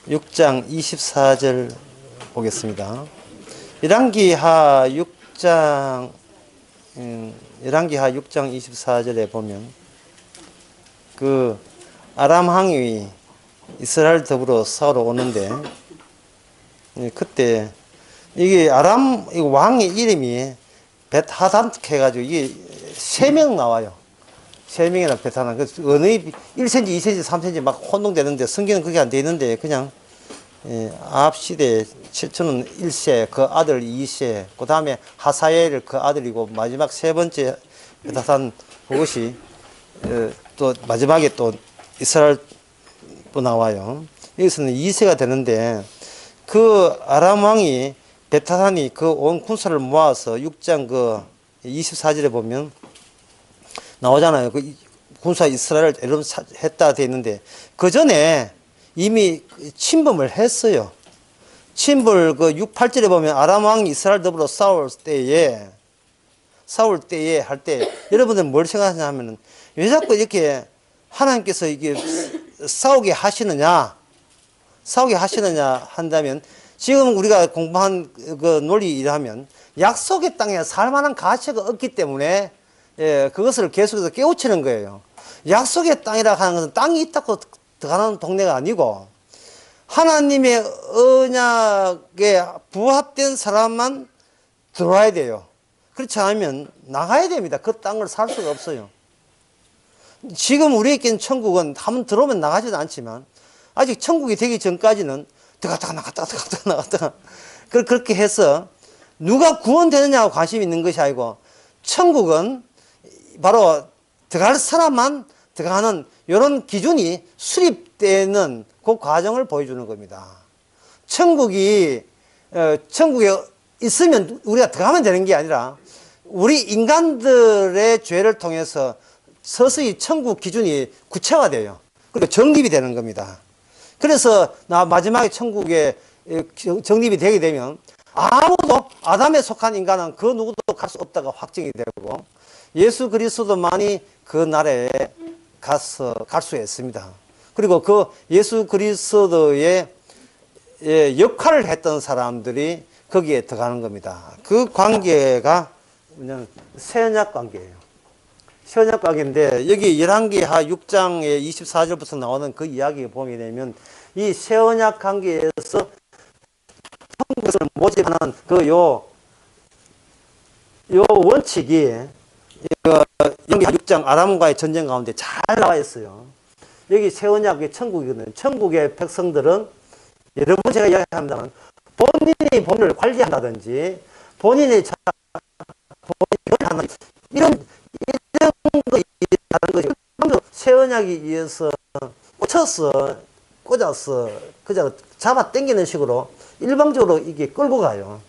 6장 24절 보겠습니다. 열왕기하 6장 24절에 보면 그 아람 왕이 이스라엘 더불어 싸우러 오는데 그때 이게 아람 왕의 이름이 벳하단 해가지고 이게 3명 나와요. 3명이나 벳하단. 그 어느 1cm, 2cm, 3cm 막 혼동되는데 성경은 그게 안 돼 있는데 그냥 아합 시대에 최초는 1세, 그 아들 2세, 그 다음에 하사엘 그 아들이고 마지막 세 번째 벳하단 그것이 또 마지막에 또 이스라엘 또 나와요. 여기서는 2세가 되는데 그 아람 왕이 벳하단이 그 온 군사를 모아서 6장 그 24절에 보면 나오잖아요. 그 군사 이스라엘을 했다 돼 있는데 그 전에 이미 침범을 했어요. 침범을 그 6, 8절에 보면 아람 왕이 이스라엘 더불어 싸울 때에 할 때 여러분들 뭘 생각하냐 하면은 왜 자꾸 이렇게 하나님께서 이게 싸우게 하시느냐 한다면 지금 우리가 공부한 그 논리를 하면 약속의 땅에 살만한 가치가 없기 때문에 그것을 계속해서 깨우치는 거예요. 약속의 땅이라 하는 것은 땅이 있다고 들어가는 동네가 아니고 하나님의 언약에 부합된 사람만 들어와야 돼요. 그렇지 않으면 나가야 됩니다. 그 땅을 살 수가 없어요. 지금 우리에게는 천국은 한번 들어오면 나가지도 않지만 아직 천국이 되기 전까지는 들어갔다가 나갔다가 그렇게 해서 누가 구원되느냐고 관심이 있는 것이 아니고 천국은 바로 들어갈 사람만 들어가는 이런 기준이 수립되는 그 과정을 보여주는 겁니다. 천국에 있으면 우리가 들어가면 되는 게 아니라 우리 인간들의 죄를 통해서 서서히 천국 기준이 구체화돼요. 그리고 정립이 되는 겁니다. 그래서 마지막에 천국에 정립이 되게 되면 아무도 아담에 속한 인간은 그 누구도 갈 수 없다가 확정이 되고 예수 그리스도만이 그 나라에 가서 갈 수 있습니다. 그리고 그 예수 그리스도의 역할을 했던 사람들이 거기에 들어가는 겁니다. 그 관계가 그냥 새언약 관계예요. 새언약 관계인데 여기 열왕기하 6장의 24절부터 나오는 그 이야기를 보게 되면 이 새언약 관계에서 천국을 모집하는 요 원칙이 열왕기하 6장 아람과의 전쟁 가운데 잘 나와 있어요. 여기 새언약의 천국이거든요. 천국의 백성들은 여러 번 제가 이야기합니다만 본인이 본인을 관리한다든지 본인이 이런 거 다른 것이 새 언약에 의해서 꽂아서 그저 잡아 당기는 식으로 일방적으로 이게 끌고 가요.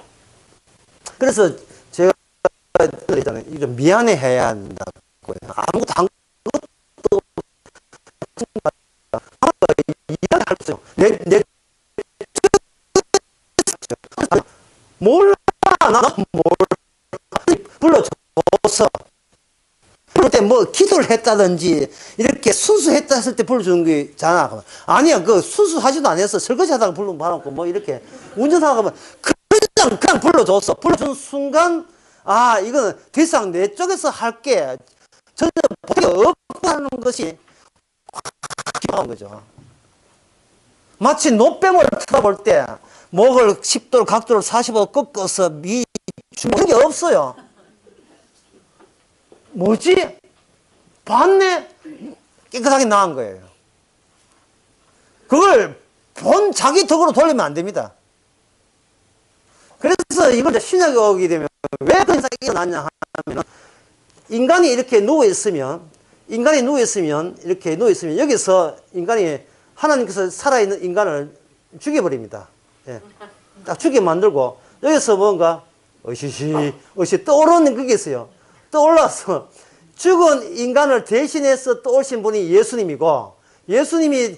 그래서 제가 그랬잖아요. 이거 미안해 해야 한다고요. 아무것도 한 것도 이야기할 수 없어요. 내 몰라 나 불러줘서 그럴 때 뭐 기도를 했다든지 이렇게 순수했다 했을 때 불러주는 게잖아. 아니야, 그 순수하지도 않았어. 설거지 하다가 부르면 받았고 뭐 이렇게 운전하다가 보면 그냥 불러줬어. 불러준 순간 아 이거는 더 이상 내 쪽에서 할게 전혀 보기 없다는 것이 기억한 거죠. 마치 노뱀을 쳐다볼 때 목을 10도를 각도를 45도 꺾어서 주는 게 없어요. 뭐지? 봤네? 깨끗하게 나은 거예요. 그걸 본 자기 덕으로 돌리면 안 됩니다. 그래서 이걸 신약에 오게 되면 왜 그런 현상이 일어났냐 하면 인간이 이렇게 누워있으면 여기서 인간이 하나님께서 살아있는 인간을 죽여버립니다. 예. 딱 죽게 만들고 여기서 뭔가 어시 떠오르는 그게 있어요. 떠올라서 죽은 인간을 대신해서 떠오신 분이 예수님이고 예수님이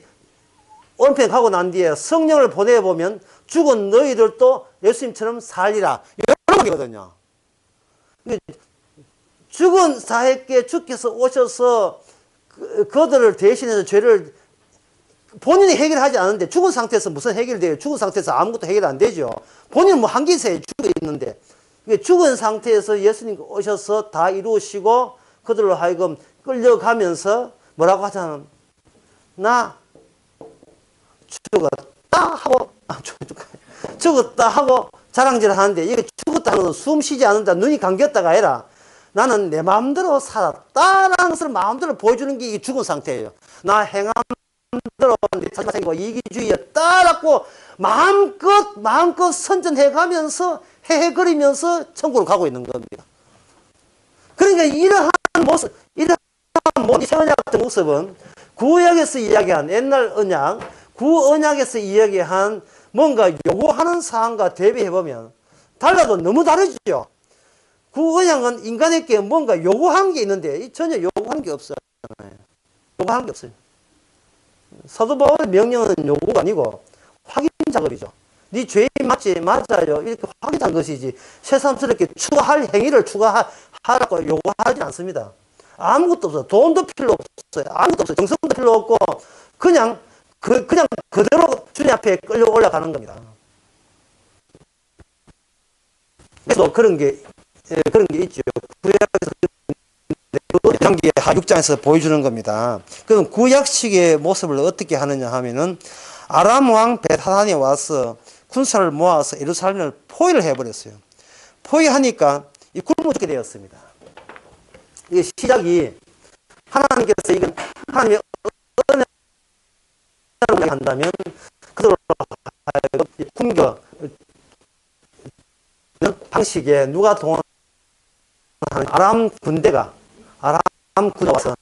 온팽하고 난 뒤에 성령을 보내보면 죽은 너희들도 예수님처럼 살리라 이런 거거든요. 죽은 사회께 주께서 오셔서 그들을 대신해서 죄를 본인이 해결하지 않는데 죽은 상태에서 무슨 해결돼요? 죽은 상태에서 아무것도 해결 안 되죠. 본인은 뭐 한기세에 죽어 있는데 죽은 상태에서 예수님 오셔서 다 이루시고 그들로 하여금 끌려가면서 뭐라고 하잖아. 나 죽었다 하고 죽었다 하고 자랑질을 하는데 이게 죽었다 하는 것은 숨 쉬지 않는다. 눈이 감겼다가 아니라 나는 내 마음대로 살았다라는 것을 마음대로 보여주는 게 이 죽은 상태예요. 나 행함 대로 내 자신이 생기고 이기주의였다라고 마음껏 선전해가면서 헤헤거리면서 천국으로 가고 있는 겁니다. 그러니까 이러한 모습, 이러한 새 언약 같은 모습은 구약에서 이야기한 옛날 언약, 구언약에서 이야기한 뭔가 요구하는 사항과 대비해보면 달라도 너무 다르죠. 구언약은 인간에게 뭔가 요구한 게 있는데 전혀 요구한 게 없어요. 요구한 게 없어요. 사도 바울의 명령은 요구가 아니고 확인 작업이죠. 네 죄인 맞지? 맞아요. 이렇게 확인한 것이지 새삼스럽게 추가할 행위를 추가하라고 요구하지 않습니다. 아무것도 없어요. 돈도 필요 없어요. 아무것도 없어요. 정성도 필요 없고 그냥 그대로 주님 앞에 끌려 올라가는 겁니다. 그래서 그런 게 있죠. 구약에서 장기 6장에서 보여주는 겁니다. 그럼 구약식의 모습을 어떻게 하느냐 하면은 아람 왕 벳하단이 와서 군사를 모아서 예루살렘을 포위를 해버렸어요. 포위하니까 굶어 죽게 되었습니다. 이게 시작이 하나님께서 이건 하나님의 은혜를 한다면 그대로 굶겨 방식에 누가 동원하는 아람 군대가 와서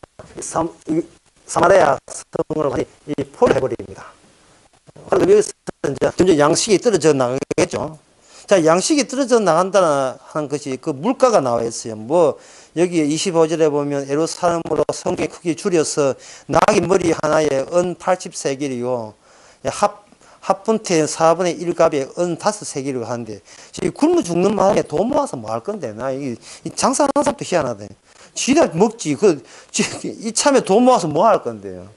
사마리아 성을 많이 포위를 해버립니다. 그래서 여기서 이제 점점 양식이 떨어져 나가겠죠. 자, 양식이 떨어져 나간다는 것이 그 물가가 나와 있어요. 뭐, 여기 25절에 보면 예루살렘으로 성경의 크기 줄여서 나귀 머리 하나에 은 80세겔이요. 합분태 4분의 1값에 은 5세겔이라고 하는데, 지금 굶어 죽는 마음에 돈 모아서 뭐 할 건데, 이 장사하는 사람도 희한하대. 쥐가 먹지. 이참에 돈 모아서 뭐 할 건데요.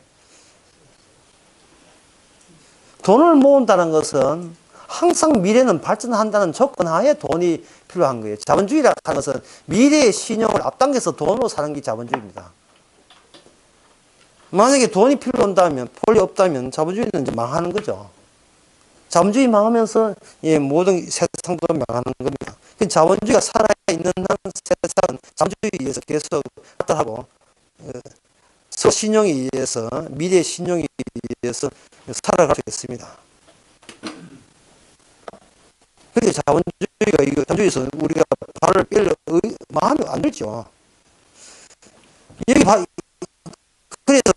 돈을 모은다는 것은 항상 미래는 발전한다는 조건 하에 돈이 필요한 거예요. 자본주의라는 것은 미래의 신용을 앞당겨서 돈으로 사는 게 자본주의입니다. 만약에 돈이 필요 없다면, 폴이 없다면 자본주의는 이제 망하는 거죠. 자본주의 망하면서 모든 세상도 망하는 겁니다. 자본주의가 살아있는 한 세상은 자본주의에 의해서 계속 발달하고 신용에 의해서, 미래의 신용에 의해서 살아갈 수 있습니다. 그래서 자본주의에서 우리가 발을 뺄 마음이 안 들죠. 여기 그래서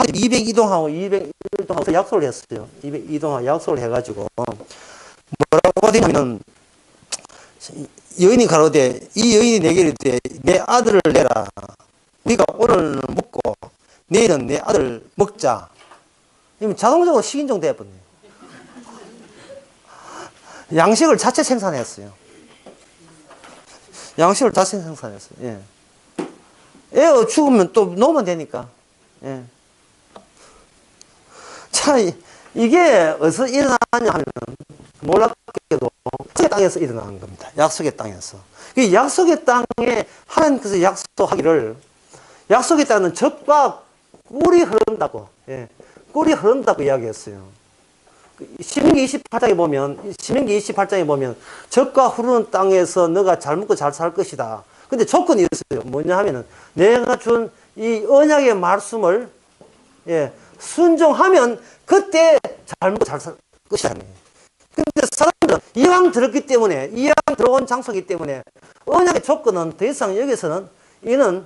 이제 200 이동하고 200 이동하고 약속을 했어요. 200 이동하고 약속을 해가지고 뭐라고 되냐면 여인이 가로되 이 여인이 내게 이르되 내 아들을 내라. 네가 오늘은 먹고 내일은 내 아들 먹자. 이러면 자동적으로 식인종 되어버려요. 양식을 자체 생산했어요. 양식을 자체 생산했어요. 예. 애가 죽으면 또 놓으면 되니까. 예. 자, 이게 어디서 일어나냐 하면 놀랍게도 약속의 땅에서 일어나는 겁니다. 약속의 땅에서. 이 약속의 땅에 하나님께서 약속의 땅은 젖과 꿀이 흐른다고, 예, 꿀이 흐른다고 이야기했어요. 신명기 28장에 보면 젖과 흐르는 땅에서 너가 잘 먹고 잘 살 것이다. 근데 조건이 있어요. 뭐냐 하면은 내가 준 이 언약의 말씀을 순종하면 그때 잘 먹고 잘 살 것이다. 근데 사람들은 이왕 들었기 때문에, 이왕 들어온 장소이기 때문에 언약의 조건은 더 이상 여기서는 이거는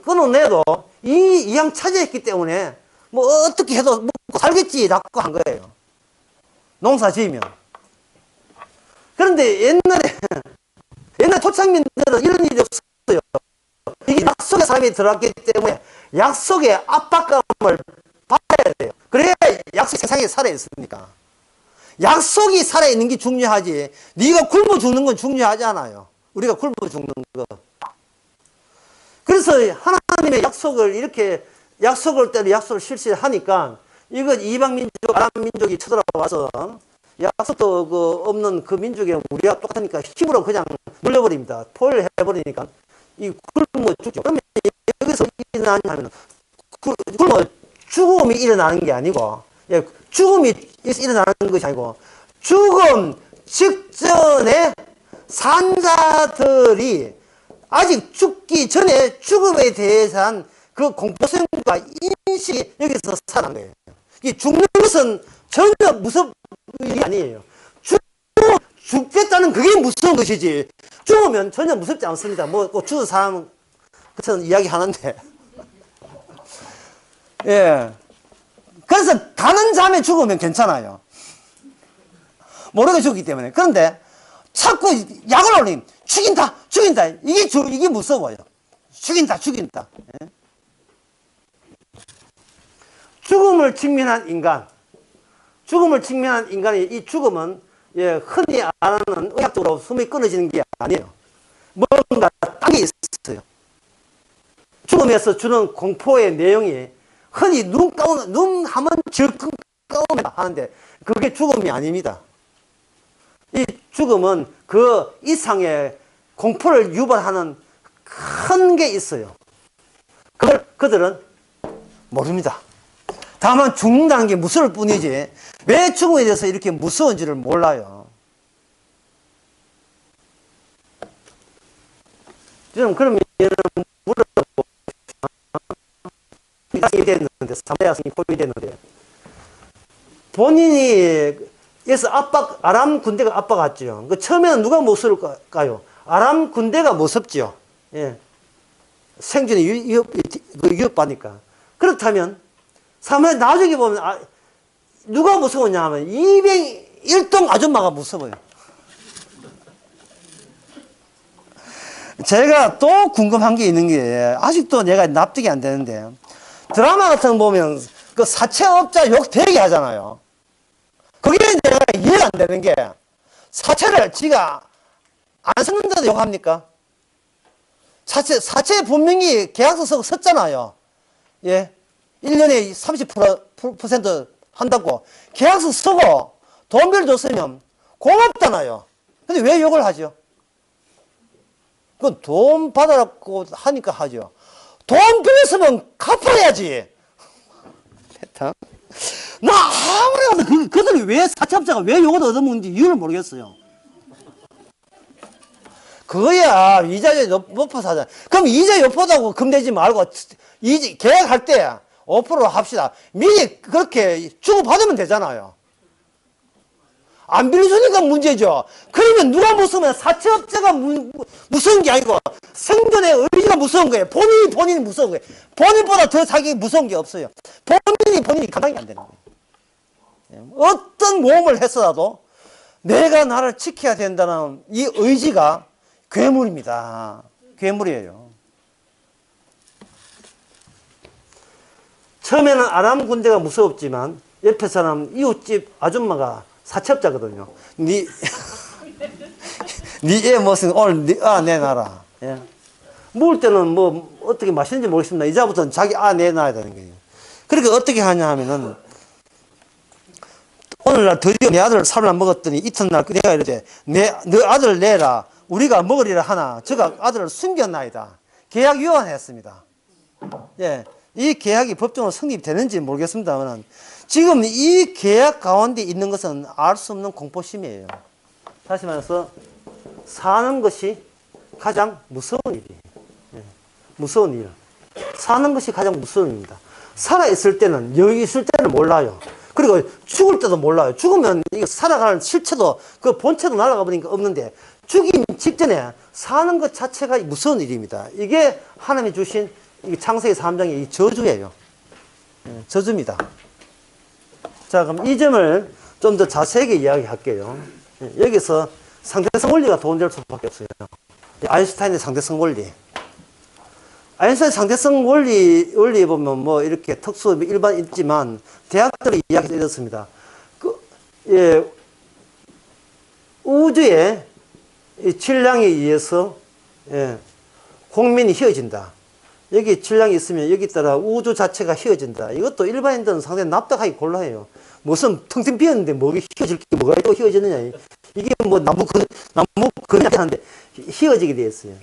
끊어내도 이왕 차지했기 때문에 뭐 어떻게 해도 먹고 살겠지라고 한 거예요. 농사 지으면. 그런데 옛날 토착민들은 이런 일이 없어요. 이게 약속의 삶이 들어왔기 때문에 약속의 압박감을 받아야 돼요. 그래야 약속 세상에 살아있으니까. 약속이 살아있는 게 중요하지. 네가 굶어 죽는 건 중요하지 않아요. 우리가 굶어 죽는 거. 그래서 하나님의 약속을 이렇게 약속을 때려 약속을 실시하니까 이거 이방민족, 아랍민족이 쳐들어와서 약속도 없는 그 민족이 우리와 똑같으니까 힘으로 그냥 눌려버립니다. 포위를 해버리니까 이 굶어 죽죠. 그러면 여기서 일어나냐면 굶어 죽음이 일어나는 게 아니고 죽음이 일어나는 것이 아니고 죽음 직전에 산자들이 아직 죽기 전에 죽음에 대해서 그 공포성과 인식이 여기서 살아난 거예요. 이 죽는 것은 전혀 무섭 일이 아니에요. 죽겠다는 그게 무서운 것이지. 죽으면 전혀 무섭지 않습니다. 뭐, 죽은 사람, 그처럼 이야기 하는데. 예. 그래서 가는 잠에 죽으면 괜찮아요. 모르게 죽기 때문에. 그런데 자꾸 약을 올리면 죽인다, 죽인다. 이게 무서워요. 죽인다, 죽인다. 예. 죽음을 직면한 인간. 죽음을 직면한 인간의 이 죽음은 흔히 아는 의학적으로 숨이 끊어지는 게 아니에요. 뭔가 딴 게 있어요. 죽음에서 주는 공포의 내용이 흔히 눈 한번 질끈 감으면 하는데 그게 죽음이 아닙니다. 이 죽음은 그 이상의 공포를 유발하는 큰 게 있어요. 그걸 그들은 모릅니다. 다만 죽는다는 게 무서울 뿐이지 왜 죽음에 대해서 이렇게 무서운지를 몰라요. 좀 그러면 물어보고 됐는데 사마리아성이 포위됐는데 본인이 그래서 아람 군대가 압박했죠. 그 처음에는 누가 무서울까요? 아람 군대가 무섭죠. 예. 생존이 위협받으니까. 그렇다면 사마리아 나중에 보면 누가 무서웠냐 하면 201동 아줌마가 무서워요. 제가 또 궁금한 게 있는 게 아직도 내가 납득이 안 되는데 드라마 같은 거 보면 그 사채업자 욕 되게 하잖아요. 그게 내가 이해가 안 되는 게 사채를 지가 안 썼는데도 욕합니까? 사채 분명히 계약서 썼잖아요. 예. 1년에 30% 한다고 계약서 쓰고 돈비를 줬으면 고맙잖아요. 근데 왜 욕을 하죠? 그건 돈 받아라고 하니까 하죠. 돈 빌렸으면 갚아야지. 나 아무리 봐도 그들이 왜 사채업자가 왜 욕을 얻어먹는지 이유를 모르겠어요. 그거야 이자율이 높아서 하잖아. 그럼 이자 높다고 금내지 말고 계약할 때 5% 합시다. 미리 그렇게 주고받으면 되잖아요. 안 빌려주니까 문제죠. 그러면 누가 무서우면 사채업자가 무서운 게 아니고 생존의 의지가 무서운 거예요. 본인이 무서운 거예요. 본인보다 더 자기 무서운 게 없어요. 본인이 감당이 안 되는 거예요. 어떤 모험을 했어도 내가 나를 지켜야 된다는 이 의지가 괴물입니다. 괴물이에요. 처음에는 아람 군대가 무서웠지만 옆에 사람 이웃집 아줌마가 사채업자거든요. 네 애 무슨 오늘 내놔라. 예. 먹을 때는 뭐 어떻게 맛있는지 모르겠습니다. 이제부터는 자기 내놔야 되는 거예요. 그러니까 어떻게 하냐 하면은 오늘날 드디어 내 아들 살을 먹었더니 이튿날 내가 이러지 너 아들 내라. 우리가 먹으리라 하나 저가 아들을 숨겼나이다. 계약 위반했습니다. 예. 이 계약이 법적으로 성립되는지 모르겠습니다만 지금 이 계약 가운데 있는 것은 알 수 없는 공포심이에요. 다시 말해서 사는 것이 가장 무서운 일이에요. 예. 무서운 일. 사는 것이 가장 무서운 일입니다. 살아있을 때는 여기 있을 때는 몰라요. 그리고 죽을 때도 몰라요. 죽으면 이거 살아가는 실체도 그 본체도 날아가 버리니까 없는데 죽임 직전에 사는 것 자체가 무서운 일입니다. 이게 하나님이 주신 창세기 3장의 이 저주예요. 예, 저주입니다. 자, 그럼 이 점을 좀 더 자세하게 이야기할게요. 예, 여기서 상대성 원리가 도움될 수밖에 없어요. 아인슈타인의 상대성 원리. 아인슈타인 상대성 원리에 보면 뭐 이렇게 특수 일반 있지만 대학들이 이야기해서 이렇습니다. 우주의 이 질량에 의해서 공민이 휘어진다. 여기 질량이 있으면 여기 따라 우주 자체가 휘어진다. 이것도 일반인들은 상당히 납득하기 곤란해요. 무슨 텅텅 비었는데 뭐 휘어질 게 뭐가 또 휘어지느냐. 이게 뭐 나무 그냥 하는데 휘어지게 되어 있어요.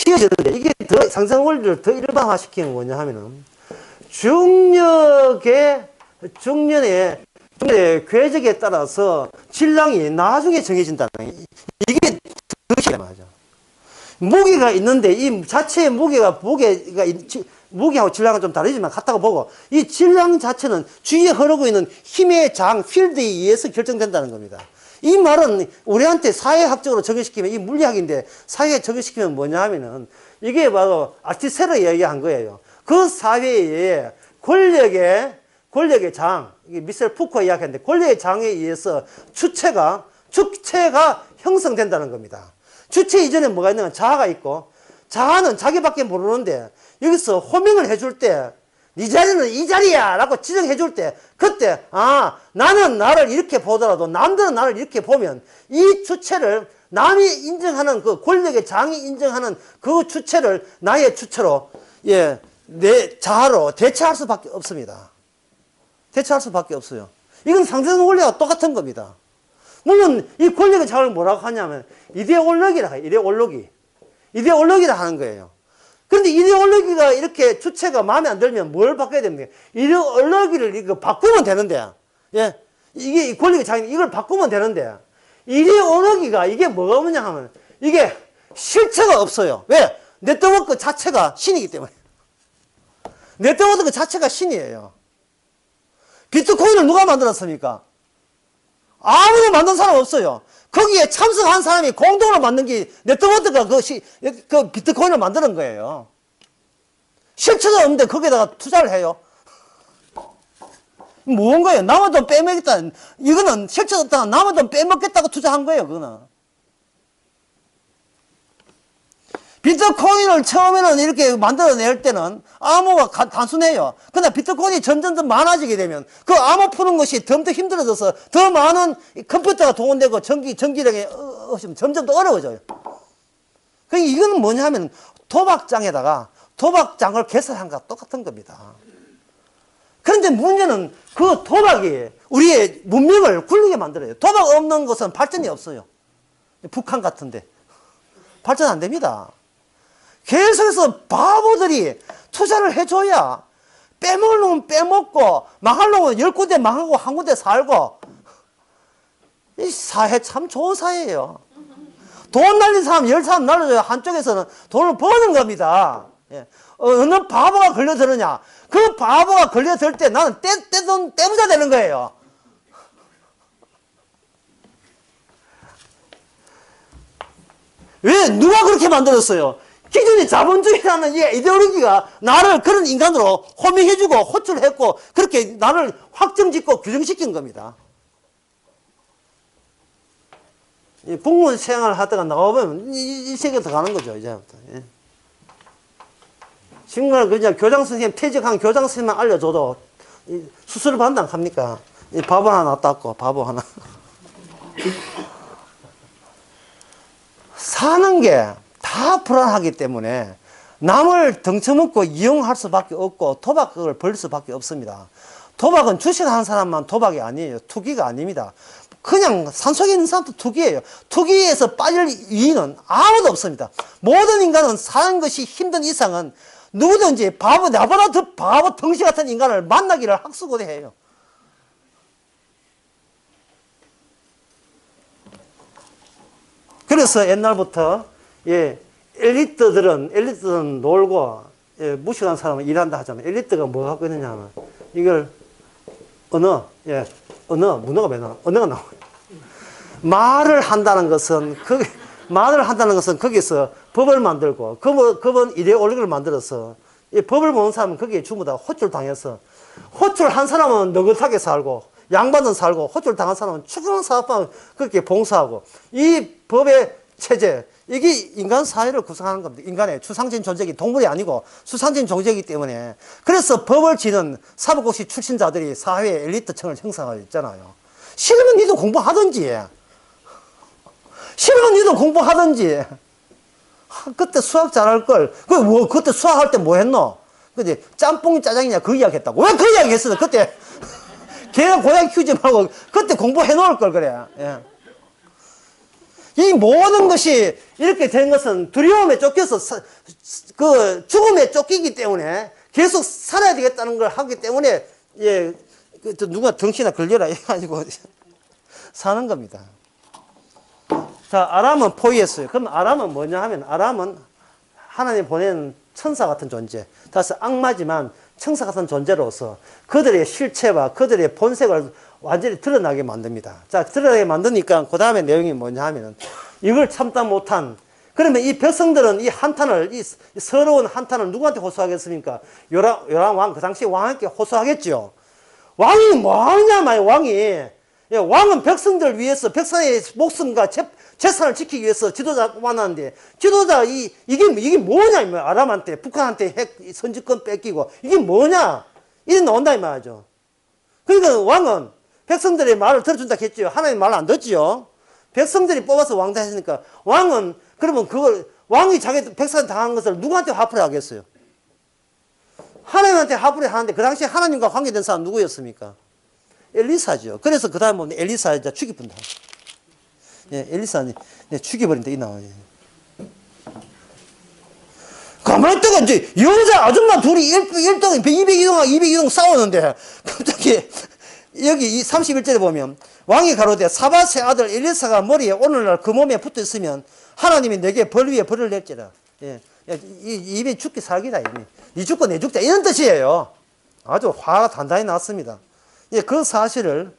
휘어지는데 이게 더 상상 원리를 더 일반화시키는 건 뭐냐 하면은 중력의 궤적에 따라서 질량이 나중에 정해진다는 이게 더 심하죠. 무게가 있는데 이 자체의 무게하고 질량은 좀 다르지만 같다고 보고 이 질량 자체는 주위에 흐르고 있는 힘의 장, 필드에 의해서 결정된다는 겁니다. 이 말은 우리한테 사회학적으로 적용시키면 이 물리학인데 사회에 적용시키면 뭐냐 하면은 이게 바로 알티세르가 이야기한 거예요. 그 사회의 권력의 장, 이게 미셀 푸코가 이야기했는데 권력의 장에 의해서 주체가 형성된다는 겁니다. 주체 이전에 뭐가 있느냐? 자아가 있고, 자아는 자기밖에 모르는데, 여기서 호명을 해줄 때, 네 자리는 이 자리야! 라고 지정해 줄 때, 그때, 아, 나는 나를 이렇게 보더라도, 남들은 나를 이렇게 보면, 이 주체를, 남이 인정하는 그 권력의 장이 인정하는 그 주체를 나의 주체로, 예, 내 자아로 대체할 수밖에 없습니다. 대체할 수밖에 없어요. 이건 상대적 원리와 똑같은 겁니다. 물론 이 권력의 장을 뭐라고 하냐면 이데올로기라 해요. 이데올로기라 하는 거예요. 그런데 이데올로기가 이렇게 주체가 마음에 안 들면 뭘 바꿔야 됩니까? 이데올로기를 이거 바꾸면 되는데, 예, 이게 이 권력의 장이 이걸 바꾸면 되는데 이데올로기가 이게 뭐가 없냐 하면 이게 실체가 없어요. 왜? 네트워크 자체가 신이기 때문에. 네트워크 자체가 신이에요. 비트코인을 누가 만들었습니까? 아무도 만든 사람 없어요. 거기에 참석한 사람이 공동으로 만든 게 네트워크가 그 비트코인을 만드는 거예요. 실체가 없는데 거기에다가 투자를 해요. 뭔가요? 남의 돈 빼먹겠다. 이거는 실체가 없다가 남의 돈 빼먹겠다고 투자한 거예요. 그거는. 비트코인을 처음에는 이렇게 만들어낼 때는 암호가 단순해요. 그러나 비트코인이 점점 더 많아지게 되면 그 암호 푸는 것이 더 힘들어져서 더 많은 컴퓨터가 동원되고 전기력이 점점 더 어려워져요. 그러니까 이거는 뭐냐 하면 도박장에다가 도박장을 개설한 것과 똑같은 겁니다. 그런데 문제는 그 도박이 우리의 문명을 굴리게 만들어요. 도박 없는 것은 발전이 없어요. 북한 같은데. 발전 안 됩니다. 계속해서 바보들이 투자를 해줘야 빼먹을 놈은 빼먹고 망할 놈은 10군데 망하고 한 군데 살고. 이 사회 참 좋은 사회예요. 돈 날린 사람 10사람 날려줘야 한쪽에서는 돈을 버는 겁니다. 예. 어느 바보가 걸려드느냐. 그 바보가 걸려들 때 나는 떼부자 되는 거예요. 왜? 누가 그렇게 만들었어요? 기존의 자본주의라는 이 이데올로기가 나를 그런 인간으로 호명해주고 호출했고 그렇게 나를 확정짓고 규정시킨 겁니다. 공무원 생활을 하다가 나와보면 이 세계로 들어가는 거죠. 이제부터. 예. 지금까지 그냥 교장 선생님 퇴직한 교장 선생님만 알려줘도 수술을 받는다 합니까? 이 바보 하나 놨다고 바보 하나. 사는 게 다 불안하기 때문에 남을 덩쳐먹고 이용할 수밖에 없고 도박을 벌일 수밖에 없습니다. 도박은 주식하는 사람만 도박이 아니에요. 투기가 아닙니다. 그냥 산속에 있는 사람도 투기예요. 투기에서 빠질 이유는 아무도 없습니다. 모든 인간은 사는 것이 힘든 이상은 누구든지 바보, 나보다 더 바보 덩치 같은 인간을 만나기를 학수고대해요. 그래서 옛날부터 예, 엘리트들은 놀고 예, 무식한 사람은 일한다 하잖아요. 엘리트가 뭐 하고 있느냐 하면 이걸 문어가 왜 나와? 언어가 나와요. 말을 한다는 것은 거기서 법을 만들고 법은 이데올로기를 만들어서 이 법을 모르는 사람은 거기에 전부 다 호출 당해서 호출한 사람은 느긋하게 살고 양반은 살고 호출 당한 사람은 추구한 사업하면 그렇게 봉사하고 이 법의 체제 이게 인간 사회를 구성하는 겁니다. 인간의 추상적인 존재이기 동물이 아니고 수상적인 존재이기 때문에 그래서 법을 지는 사법고시 출신자들이 사회의 엘리트층을 형성하고 있잖아요. 싫으면 니도 공부하든지 그때 수학 잘할 걸. 그때 수학할 때 뭐 했노? 근데 짬뽕이 짜장이냐 그 이야기 했다고. 왜 그 이야기 했어? 그때 걔가 고양 키우지 말고 그때 공부해 놓을 걸 그래. 예. 이 모든 것이 이렇게 된 것은 두려움에 쫓겨서 그 죽음에 쫓기기 때문에 계속 살아야 되겠다는 걸 하기 때문에 예, 누가 덩치나 걸려라 해가지고 사는 겁니다. 자, 아람은 포위했어요. 그럼 아람은 뭐냐 하면 아람은 하나님 보낸 천사 같은 존재. 다시 악마지만 천사 같은 존재로서 그들의 실체와 그들의 본색을 완전히 드러나게 만듭니다. 자, 드러나게 만드니까 그 다음에 내용이 뭐냐 하면은 이걸 참다 못한 그러면 이 백성들은 이 한탄을, 이 서러운 한탄을 누구한테 호소하겠습니까? 요람 왕, 그 당시 왕에게 호소하겠죠. 왕이 뭐하냐, 왕이. 예, 왕은 백성들을 위해서 백성의 목숨과 재산을 지키기 위해서 지도자 뽑아놨는데 지도자 이게 뭐냐 이 말이야. 아람한테 북한한테 핵 선지권 뺏기고 이게 뭐냐 이래 나온다 이 말이죠. 그러니까 왕은 백성들의 말을 들어준다 했죠. 하나님 말을 안 듣지요. 백성들이 뽑아서 왕다 했으니까 왕은 그러면 그걸 왕이 자기 백성한테 당한 것을 누구한테 화풀이 하겠어요? 하나님한테 화풀이 하는데 그 당시에 하나님과 관계된 사람 누구였습니까? 엘리사죠. 그래서 그 다음에 보면 엘리사 이제 죽이분다. 예, 엘리사는 죽여버린다 이 나와요. 가만히 있다가 이제 여자 아줌마 둘이 1등 200이동 싸우는데 갑자기 여기 이 31절에 보면 왕이 가로되 사밧의 아들 엘리사가 머리에 오늘날 그 몸에 붙어 있으면 하나님이 내게 벌 위에 벌을 낼지라. 예, 입에 죽기 살기다. 니 죽고 내 죽자 이런 뜻이에요. 아주 화가 단단히 났습니다. 예, 그 사실을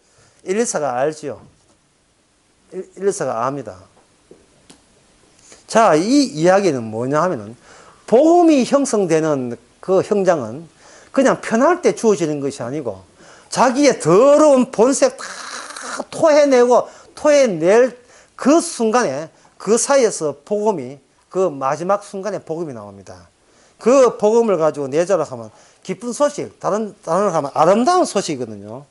엘리사가 알지요. 엘리사가 압니다. 자, 이 이야기는 뭐냐 하면은 복음이 형성되는 그 형장은 그냥 편할 때 주어지는 것이 아니고 자기의 더러운 본색 다 토해낼 그 순간에 그 사이에서 복음이 그 마지막 순간에 복음이 나옵니다. 그 복음을 가지고 내자로 하면 기쁜 소식, 다른 단어로 하면 아름다운 소식이거든요.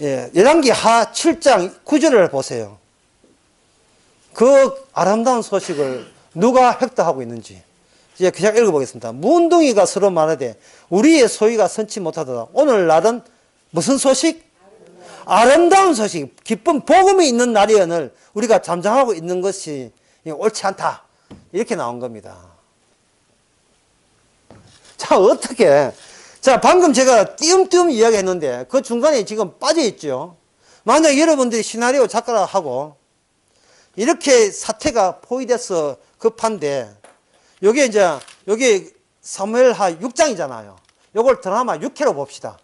예, 열왕기 하 7장 9절을 보세요. 그 아름다운 소식을 누가 획득하고 있는지 이제 그냥 읽어보겠습니다. 문둥이가 서로 말하되 우리의 소유가 선치 못하더라. 오늘날은 무슨 소식? 아름다운 소식, 기쁜 복음이 있는 날이 오늘 우리가 잠잠하고 있는 것이 옳지 않다. 이렇게 나온 겁니다. 자, 어떻게? 자, 방금 제가 띄엄띄엄 이야기했는데 그 중간에 지금 빠져있죠. 만약 여러분들이 시나리오 작가라 하고 이렇게 사태가 포위돼서 급한데 요게 이제 요게 사무엘하 6장이잖아요. 요걸 드라마 6회로 봅시다.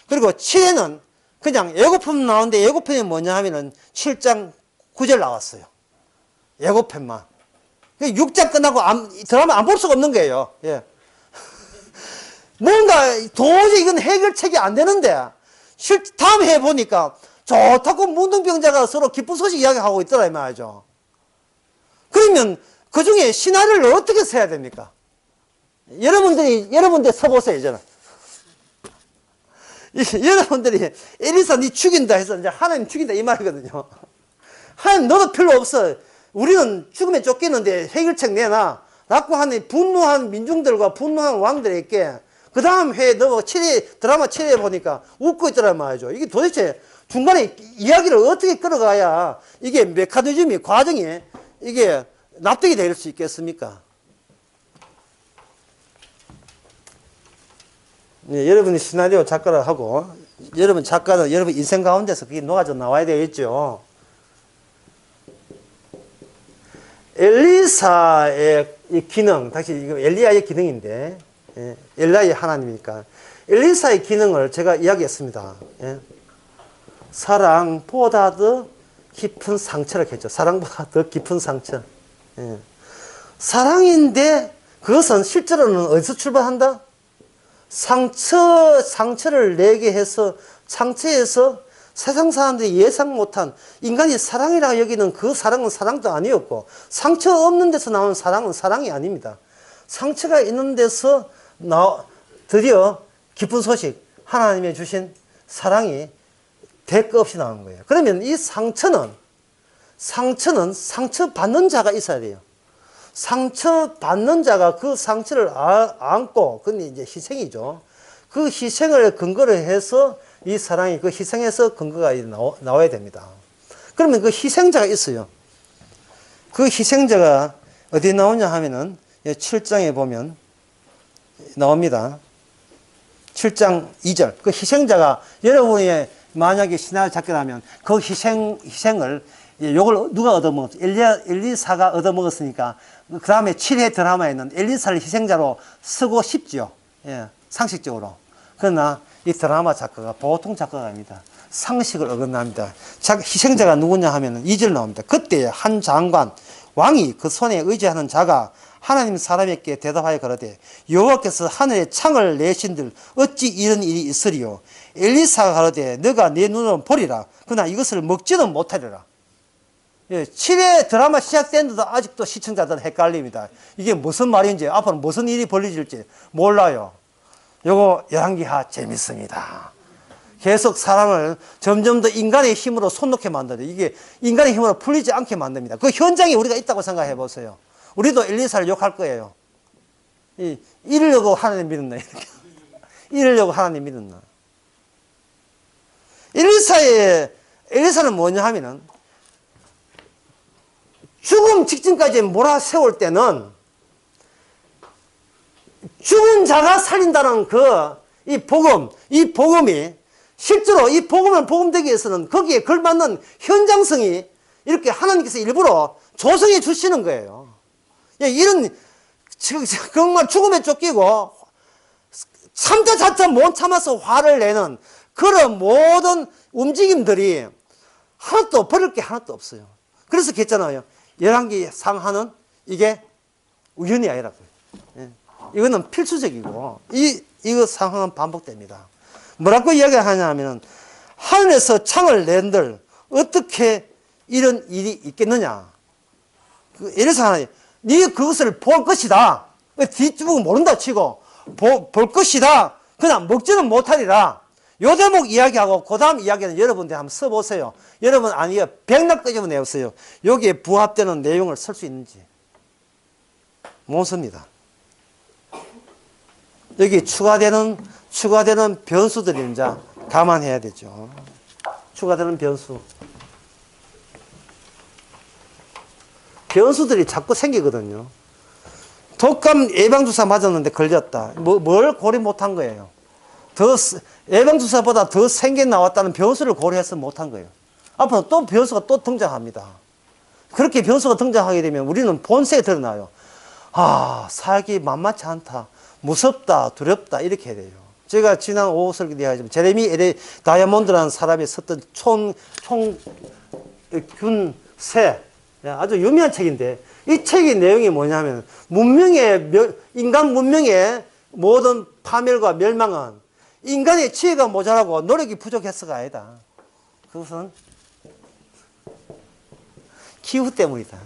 그리고 7회는 그냥 예고편 나오는데 예고편이 뭐냐 하면은 7장 9절 나왔어요. 예고편만. 6장 끝나고 드라마 안 볼 수가 없는 거예요. 예. 뭔가 도저히 이건 해결책이 안 되는데 다음 해 보니까 좋다고 문둥병자가 서로 기쁜 소식 이야기하고 있더라 이 말이죠. 그러면 그 중에 시나리오를 어떻게 써야 됩니까? 여러분들 써보세요 이제는. 여러분들이 엘리사 니 죽인다 해서 이제 하나님 죽인다 이 말이거든요. 하나님 너도 필요 없어. 우리는 죽음에 쫓기는데 해결책 내놔. 라고 하는 분노한 민중들과 분노한 왕들에게 그 다음 회에 드라마 7회 보니까 웃고 있더란 말이죠. 이게 도대체 중간에 이야기를 어떻게 끌어가야 이게 메커니즘이, 과정이 이게 납득이 될 수 있겠습니까? 네, 여러분이 시나리오 작가를 하고, 여러분 작가는 여러분 인생 가운데서 그게 녹아져 나와야 되겠죠. 엘리사의 이 기능, 다시 이거 엘리야의 기능인데, 예, 엘리야의 하나님이니까. 엘리사의 기능을 제가 이야기했습니다. 예. 사랑보다 더 깊은 상처를 했죠. 사랑보다 더 깊은 상처. 예. 사랑인데 그것은 실제로는 어디서 출발한다? 상처를 내게 해서 상처에서 세상 사람들이 예상 못한 인간이 사랑이라 여기는 그 사랑은 사랑도 아니었고 상처 없는 데서 나온 사랑은 사랑이 아닙니다. 상처가 있는 데서 드디어 기쁜 소식 하나님의 주신 사랑이 대가 없이 나오는 거예요. 그러면 이 상처는 상처받는 자가 있어야 돼요. 상처 받는 자가 그 상처를 안고, 그게 이제 희생이죠. 그 희생을 근거로 해서 이 사랑이 그 희생에서 근거가 나와야 됩니다. 그러면 그 희생자가 있어요. 그 희생자가 어디 나오냐 하면은 7장에 보면 나옵니다. 7장 2절. 그 희생자가 여러분이 만약에 신학을 작견하면 그 희생을 요걸 누가 얻어먹었어? 엘리사가 얻어먹었으니까 그 다음에 7회 드라마에는 엘리사를 희생자로 쓰고 싶지요. 예, 상식적으로. 그러나 이 드라마 작가가 보통 작가가 아닙니다. 상식을 어긋납니다. 희생자가 누구냐 하면 2절 나옵니다. 그때 한 장관, 왕이 그 손에 의지하는 자가 하나님 사람에게 대답하여 가로되 여호와께서 하늘에 창을 내신들 어찌 이런 일이 있으리요. 엘리사가 가로되 너가 내 눈으로 보리라. 그러나 이것을 먹지는 못하리라. 예, 7회 드라마 시작됐는데도 아직도 시청자들은 헷갈립니다. 이게 무슨 말인지, 앞으로 무슨 일이 벌어질지 몰라요. 요거 열왕기하 재밌습니다. 계속 사람을 점점 더 인간의 힘으로 손 놓게 만들어요. 이게 인간의 힘으로 풀리지 않게 만듭니다. 그 현장에 우리가 있다고 생각해 보세요. 우리도 엘리사를 욕할 거예요. 이러려고 하나님 믿었나? 이렇게. 이러려고 하나님 믿었나? 엘리사는 뭐냐 하면은 죽음 직전까지 몰아세울 때는 죽은 자가 살린다는 이 복음이 실제로 이 복음을 복음되기 위해서는 거기에 걸맞는 현장성이 이렇게 하나님께서 일부러 조성해 주시는 거예요. 이런 정말 죽음에 쫓기고 참다 못 참아서 화를 내는 그런 모든 움직임들이 하나도 버릴 게 하나도 없어요. 그래서 했잖아요. 열왕기 상하는 이게 우연이 아니라고요. 이거는 필수적이고 이거 상황은 반복됩니다. 뭐라고 이야기하냐 하면은 하늘에서 창을 낸들 어떻게 이런 일이 있겠느냐. 엘리사는 네 그것을 볼 것이다. 뒷주먹은 모른다 치고 볼 것이다. 그냥 먹지는 못하리라. 요 대목 이야기하고 그 다음 이야기는 여러분들 한번 써보세요. 여러분 아니요 백락 끄집어 내보세요. 여기에 부합되는 내용을 쓸 수 있는지. 못 씁니다. 여기 추가되는 변수들이 이제 감안해야 되죠. 추가되는 변수들이 자꾸 생기거든요. 독감 예방주사 맞았는데 걸렸다. 뭘 고려 못한 거예요. 예방주사보다 더 생겨 나왔다는 변수를 고려해서 못한 거예요. 앞으로 또 변수가 또 등장합니다. 그렇게 변수가 등장하게 되면 우리는 본색이 드러나요. 살기 만만치 않다. 무섭다, 두렵다, 이렇게 해야 돼요. 제가 지난 5호 설교 때 하지만 제레미 다이아몬드라는 사람이 썼던 총균세, 아주 유명한 책인데, 이 책의 내용이 뭐냐면, 인간 문명의 모든 파멸과 멸망은 인간의 지혜가 모자라고 노력이 부족해서가 아니다. 그것은 기후 때문이다.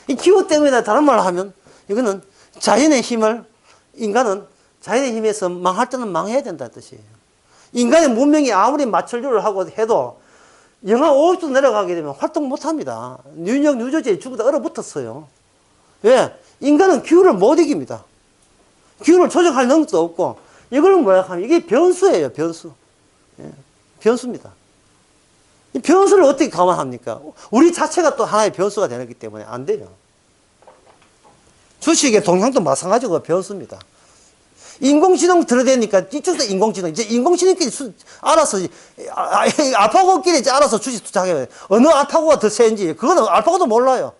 이 기후 때문이다. 다른 말로 하면, 이거는 인간은 자연의 힘에서 망할 때는 망해야 된다는 뜻이에요. 인간의 문명이 아무리 마찰류를 하고 해도 영하 50도 내려가게 되면 활동 못 합니다. 뉴욕, 뉴저지에 죽어도 얼어붙었어요. 왜? 인간은 기후를 못 이깁니다. 기후를 조정할 능력도 없고, 이걸 뭐야 하면 이게 변수예요, 변수. 변수입니다. 이 변수를 어떻게 감안합니까? 우리 자체가 또 하나의 변수가 되기 때문에 안 돼요. 주식의 동향도 마찬가지고 변수입니다. 인공지능 들어대니까 이쪽도 인공지능. 이제 인공지능끼리 알아서, 알파고끼리 이제 알아서 주식 투자하게. 어느 알파고가 더 센지, 그거는 알파고도 몰라요.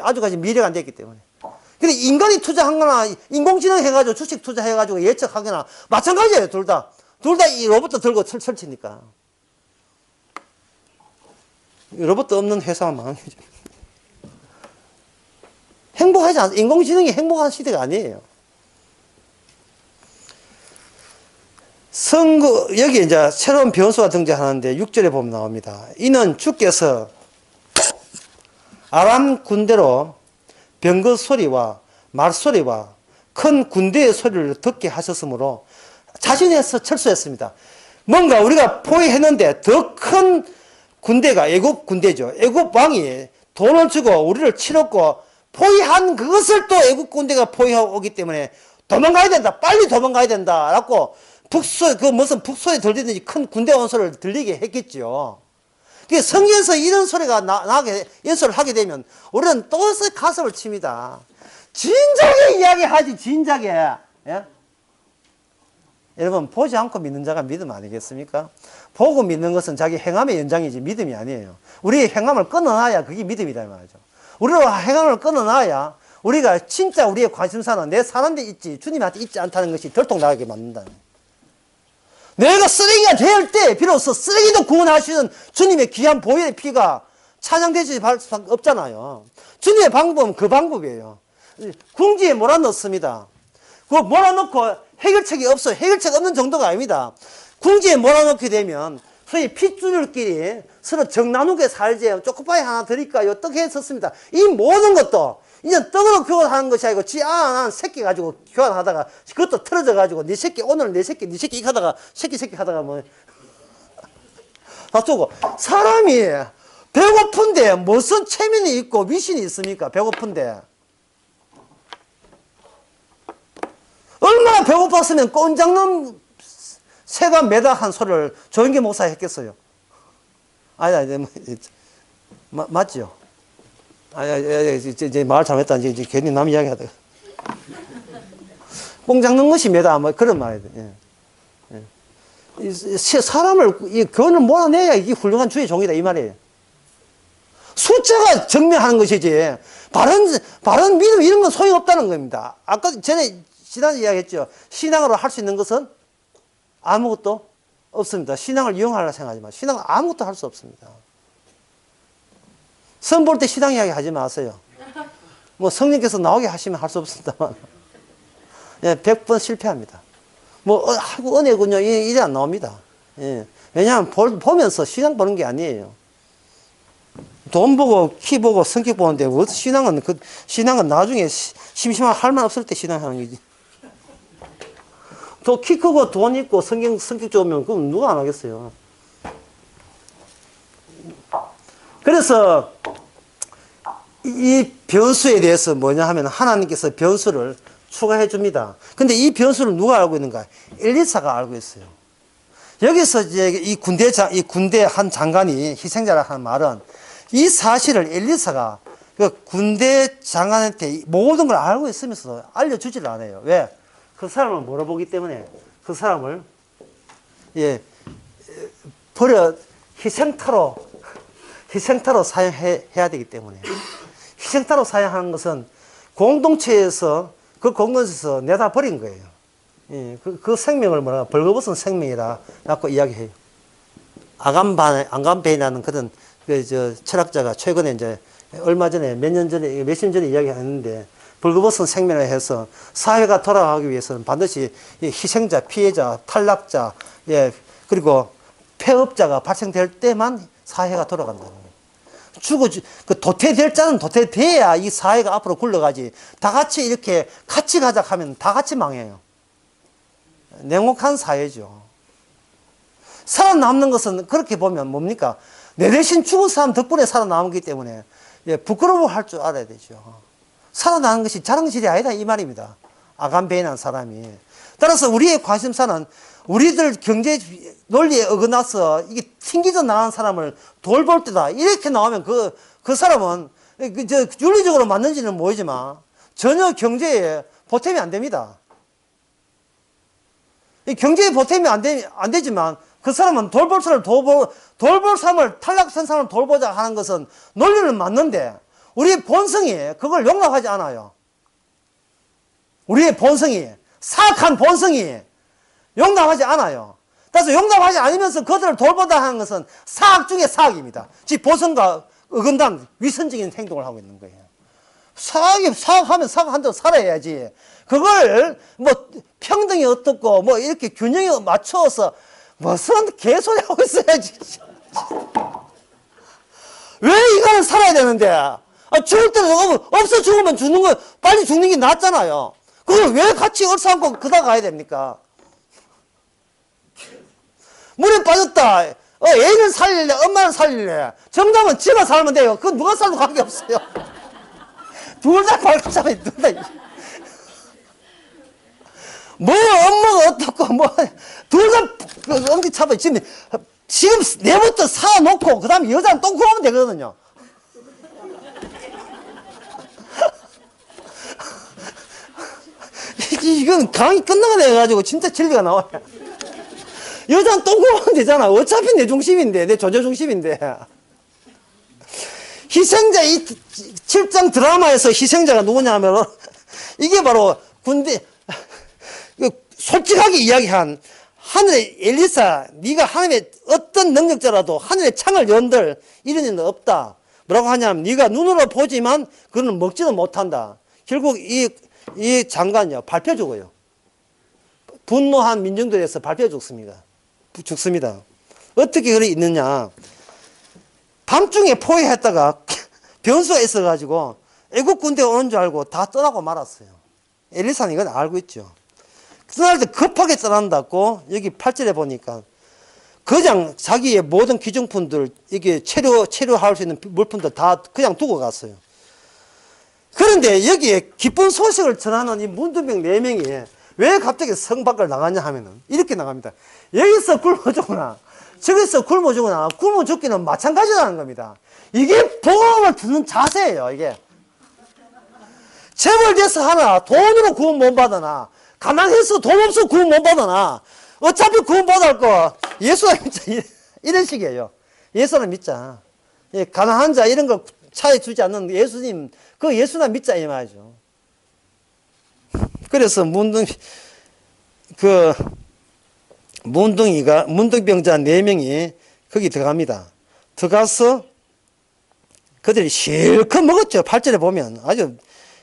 아직까지 미래가 안 됐기 때문에. 근데 인간이 투자한 거나, 인공지능 해가지고 주식 투자해가지고 예측하거나, 마찬가지예요, 둘 다. 둘 다 이 로봇 들고 설치니까. 로봇 없는 회사만 망하죠. 행복하지 않아요. 인공지능이 행복한 시대가 아니에요. 여기 이제 새로운 변수가 등장하는데 6절에 보면 나옵니다. 이는 주께서 아람 군대로 병거 소리와 말소리와 큰 군대의 소리를 듣게 하셨으므로 자신에서 철수했습니다. 뭔가 우리가 포위했는데 더 큰 군대가 애굽 군대죠. 애굽 왕이 돈을 주고 우리를 치렀고 포위한 그것을 또 애국 군대가 포위하고 오기 때문에 도망가야 된다. 빨리 도망가야 된다. 라고 무슨 북소에 들리든지 큰 군대 원소를 들리게 했겠죠. 성경에서 이런 소리가 나게, 연설을 하게 되면 우리는 또 가슴을 칩니다. 진작에 이야기하지, 진작에. 예? 여러분, 보지 않고 믿는 자가 믿음 아니겠습니까? 보고 믿는 것은 자기 행함의 연장이지 믿음이 아니에요. 우리의 행함을 끊어놔야 그게 믿음이다, 이 말이죠. 우리가 행함을 끊어놔야 우리가 진짜 우리의 관심사는 내 사는 데 있지, 주님한테 있지 않다는 것이 들통나게 만든다. 내가 쓰레기가 될 때 비로소 쓰레기도 구원하시는 주님의 귀한 보혈의 피가 찬양되지 없잖아요. 주님의 방법은 그 방법이에요. 궁지에 몰아넣습니다. 그거 몰아넣고 해결책이 없어요. 해결책 없는 정도가 아닙니다. 궁지에 몰아넣게 되면 소위 핏줄끼리 서로 정 나누게 살지. 초코파이 하나 드릴까요? 떡 했었습니다. 이 모든 것도 이제 떡으로 교환하는 것이 아니고 지 한 새끼 가지고 교환하다가 그것도 틀어져 가지고 네 새끼 오늘 네 새끼 이렇게 하다가 새끼 하다가 뭐 다투고. 사람이 배고픈데 무슨 체면이 있고 미신이 있습니까? 배고픈데 얼마나 배고팠으면 꼰장놈 새가 매다한 소리를 조영기 목사 했겠어요? 아니 맞죠? 이제 말 잘못했다. 이제 괜히 남 이야기 하다가. 뽕 잡는 것이 매다. 뭐 그런 말이에요. 예. 사람을, 그거는 몰아내야 이게 훌륭한 주의 종이다. 이 말이에요. 숫자가 증명하는 것이지. 바른 믿음 이런 건 소용없다는 겁니다. 아까 전에 지난 이야기했죠. 신앙으로 할 수 있는 것은 아무것도 없습니다. 신앙을 이용하려고 생각하지 마. 신앙은 아무것도 할 수 없습니다. 선 볼 때 신앙 이야기 하지 마세요. 뭐 성령께서 나오게 하시면 할 수 없습니다만. 예, 100번 실패합니다. 하고 은혜군요. 이래 안 나옵니다. 예. 왜냐하면 보면서 신앙 보는 게 아니에요. 돈 보고, 키 보고, 성격 보는데, 신앙은 나중에 심심하고 할 말 없을 때 신앙하는 거지. 또 키 크고 돈 있고 성격 좋으면 그럼 누가 안 하겠어요. 그래서 이 변수에 대해서 뭐냐 하면 하나님께서 변수를 추가해 줍니다. 근데 이 변수를 누가 알고 있는가? 엘리사가 알고 있어요. 여기서 이제 이 군대 한 장관이 희생자라 하는 말은 이 사실을 엘리사가 그 군대 장관한테 모든 걸 알고 있으면서 알려주지를 않아요. 왜? 그 사람을 물어보기 때문에 그 사람을 희생타로 사용해야 되기 때문에. 희생타로 사용하는 것은 공동체에서 그 공동체에서 내다 버린 거예요. 예, 그 생명을 벌거벗은 생명이라고 이야기해요. 아간베이라는 그런 철학자가 최근에 이제 얼마 전에 몇년 전에 이야기했는데 벌거벗은 생명을 해서 사회가 돌아가기 위해서는 반드시 희생자, 피해자, 탈락자, 그리고 폐업자가 발생될 때만 사회가 돌아간다는 거예요. 도태될 자는 도태돼야 이 사회가 앞으로 굴러가지. 다 같이 이렇게 같이 가자 하면 다 같이 망해요. 냉혹한 사회죠. 살아남는 것은 그렇게 보면 뭡니까? 내 대신 죽은 사람 덕분에 살아남기 때문에 부끄러워할 줄 알아야 되죠. 살아나는 것이 자랑질이 아니다 이 말입니다. 아간베이라는 사람이. 따라서 우리의 관심사는 우리들 경제 논리에 어긋나서 이게 튕기져 나가는 사람을 돌볼 때다. 이렇게 나오면 그 사람은 윤리적으로 맞는지는 모르지만 전혀 경제에 보탬이 안 됩니다. 경제에 보탬이 안 되지만 그 사람은 돌볼 사람을 탈락한 사람을 돌보자 하는 것은 논리는 맞는데 우리의 본성이 그걸 용납하지 않아요. 우리의 본성이, 사악한 본성이 용납하지 않아요. 따라서 용납하지 않으면서 그들을 돌보다 하는 것은 사악 중에 사악입니다. 즉 본성과 어긋난 위선적인 행동을 하고 있는 거예요. 사악하면 사악한 대로 살아야지. 그걸 평등이 어떻고 이렇게 균형에 맞춰서 무슨 개소리 하고 있어야지. 왜 이거는 살아야 되는데? 죽을 때는 없어 죽으면 죽는 거 빨리 죽는 게 낫잖아요. 그걸 왜 같이 얼싸안고 그다 가야 됩니까? 물에 빠졌다. 애를 살릴래, 엄마를 살릴래. 정답은 지가 살면 돼요. 그건 누가 살도 관계없어요. 둘 다 발가락이 둘 다. 뭐 엄마가 어떻고 뭐 둘 다 엉덩이 차봐. 지금 내부터 사놓고 그 다음에 여자는 똥 구하면 되거든요. 이건 강의 끝나가 돼가지고 진짜 진리가 나와요. 여자는 똥 구하면 되잖아. 어차피 내 중심인데, 내 존재 중심인데. 희생자, 이 7장 드라마에서 희생자가 누구냐 하면, 이게 바로 군대, 솔직하게 이야기한 하늘의 엘리사, 네가 하나님의 어떤 능력자라도 하늘의 창을 연들 이런 일은 없다. 뭐라고 하냐면 네가 눈으로 보지만 그는 먹지는 못한다. 결국 이 장관이요 밟혀 죽어요. 분노한 민중들에서 밟혀 죽습니다. 어떻게 그래 있느냐? 밤중에 포위했다가 변수가 있어가지고 애국 군대가 오는 줄 알고 다 떠나고 말았어요. 엘리사는 이건 알고 있죠. 떠날 때 급하게 떠난다고 여기 8절에 보니까 그냥 자기의 모든 기중품들 이게 체류할 수 있는 물품들 다 그냥 두고 갔어요. 그런데 여기에 기쁜 소식을 전하는 이 문둥병 4명이 왜 갑자기 성 밖을 나가냐 하면은 이렇게 나갑니다. 여기서 굶어 죽거나 저기서 굶어 죽거나 굶어 죽기는 마찬가지라는 겁니다. 이게 복음을 듣는 자세예요. 이게 재벌돼서 하나 돈으로 구원 못 받으나 가난해서 돈 없어 구원 못 받으나 어차피 구원 받을 거 예수나 믿자 이런 식이에요. 예수나 믿자. 가난한 자 이런 거 차에 주지 않는 예수님 그 예수나 믿자 이 말이죠. 그래서 문둥병자 4명이 거기 들어갑니다. 들어가서 그들이 실컷 먹었죠. 8절에 보면 아주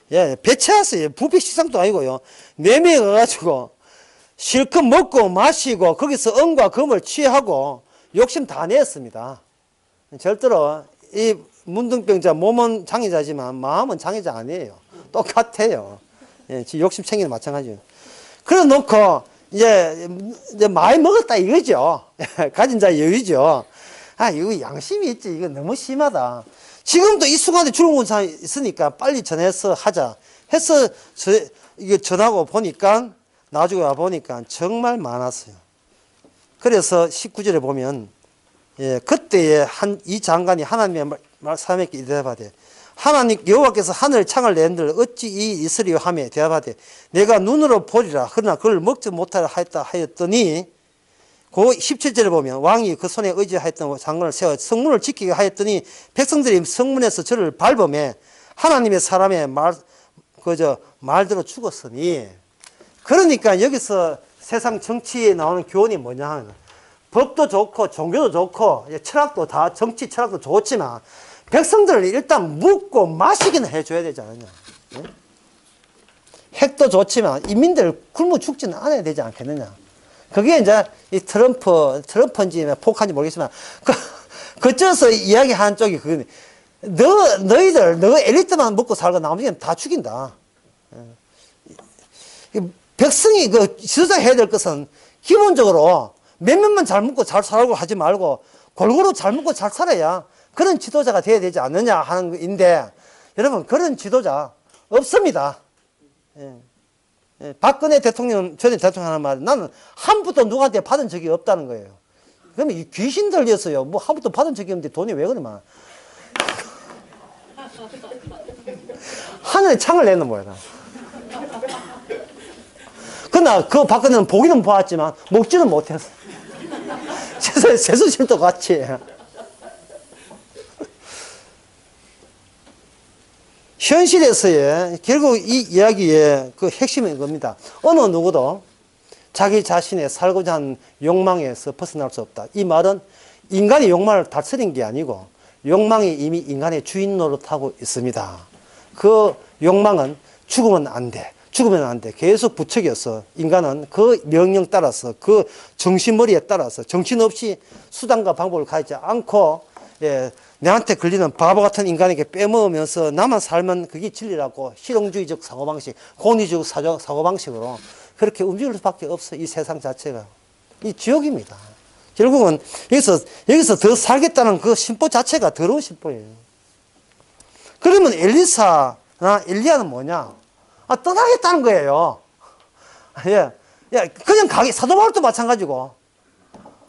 배 채웠어요. 뷔페 식상도 아니고요. 4명이 가가지고 실컷 먹고 마시고 거기서 은과 금을 취하고 욕심 다 냈습니다. 절대로 이 문둥병자 몸은 장애자지만 마음은 장애자 아니에요. 똑같아요. 욕심 챙기는 마찬가지예요. 그래 놓고 이제 많이 먹었다 이거죠. 가진 자의 여유죠. 아 이거 양심이 있지. 이거 너무 심하다. 지금도 이 순간에 죽은 사람이 있으니까 빨리 전해서 하자 해서 이게 전하고 보니까 나중에 와 보니까 정말 많았어요. 그래서 19절에 보면 그때에 이 장관이 하나님의 사람에게 대답하되 하나님 여호와께서 하늘 창을 낸들 어찌 이 있으리요 하며 대답하되 내가 눈으로 보리라 그러나 그걸 먹지 못하라 하였다 하였더니 그 17절에 보면 왕이 그 손에 의지하였던 장관을 세워 성문을 지키게 하였더니 백성들이 성문에서 저를 밟음에 하나님의 사람의 말대로 죽었으니 그러니까 여기서 세상 정치에 나오는 교훈이 뭐냐 하면 법도 좋고 종교도 좋고 철학도 다 정치 철학도 좋지만 백성들을 일단 묵고 마시기는 해줘야 되지 않느냐. 핵도 좋지만 인민들 굶어 죽지는 않아야 되지 않겠느냐. 그게 이제 이 트럼프인지 폭한지 모르겠지만 그쪽에서 이야기하는 쪽이 그거네. 너 엘리트만 먹고 살고 나머지는 다 죽인다. 백성이 그 지도자 해야 될 것은 기본적으로 몇몇만 잘 먹고 잘 살고 하지 말고 골고루 잘 먹고 잘 살아야 그런 지도자가 돼야 되지 않느냐 하는 거인데 여러분 그런 지도자 없습니다. 박근혜 대통령 전에 대통령 하는 말 나는 한 푼도 누구한테 받은 적이 없다는 거예요. 그러면 이 귀신 들렸어요. 뭐 한 푼도 받은 적이 없는데 돈이 왜 그러나 하늘에 창을 내는 거야. 그러나 그 박근혜는 보기는 보았지만 먹지는 못했어. 세수실도 같이. 현실에서의 결국 이 이야기의 그 핵심은 이겁니다. 어느 누구도 자기 자신의 살고자 하는 욕망에서 벗어날 수 없다. 이 말은 인간의 욕망을 다스린 게 아니고 욕망이 이미 인간의 주인 노릇하고 있습니다. 그 욕망은 죽으면 안 돼. 죽으면 안 돼. 계속 부추겨서 인간은 그 명령 따라서 그 정신머리에 따라서 정신없이 수단과 방법을 가지지 않고 내한테 걸리는 바보 같은 인간에게 빼먹으면서 나만 살면 그게 진리라고 실용주의적 사고방식, 권위주의 사고방식으로 그렇게 움직일 수밖에 없어. 이 세상 자체가. 이 지옥입니다. 결국은 여기서 더 살겠다는 그 심보 자체가 더러운 심보예요. 그러면 엘리사 엘리야는 뭐냐? 떠나겠다는 거예요. 예. 예, 그냥 사도 바울도 마찬가지고.